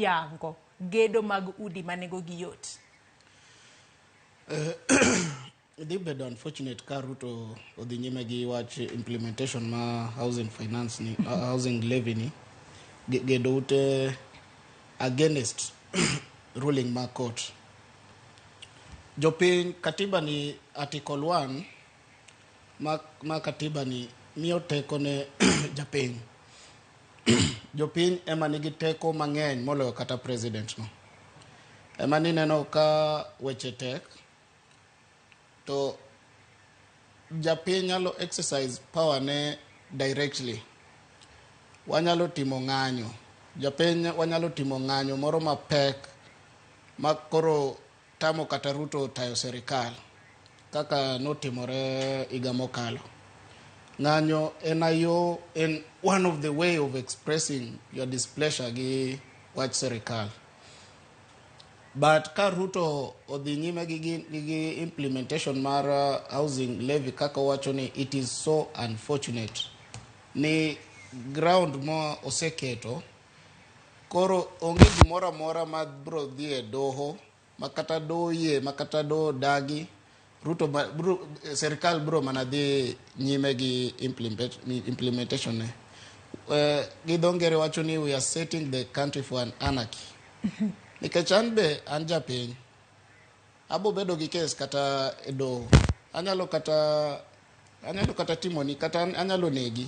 yango gedo mag udi manego gi yot. Dhi bedo unfortunate ka Ruto odhi nyime gi wach implementation ma housing finance ni housing levy ni gedo ute against ruling ma court. Jopiny katiba ni article 1 ma katiba ni miyo teko ne japiny. Jopiny ema nigi teko mang'eny moloyo kata president no. Ema ni neno ka weche tek to japiny nyalo exercise power ne directly. Wanyalo timo ng'anyo. Japiny wanyalo timo ng'anyo moro mapek makoro tamo kata Ruto tayo serikal kaka notimore higa mokalo. Ng'anyo en one of the way of expressing your displeasure gi wach serikal. But ka Ruto odhi nyime gi implementation mar housing levy kaka wacho ni it is so unfortunate ni ground mo oseketo koro onge gimoro amora ma bro dhi e doho makata doye makata do dagi Ruto serikal bro mana dhi nyime gi implementation ne. Gi dongere wacho ni we are setting the country for an anarchy. Nikech an be an japiny abo bedo gi case kata e doho anyalo kata timo ni kata anyalo negi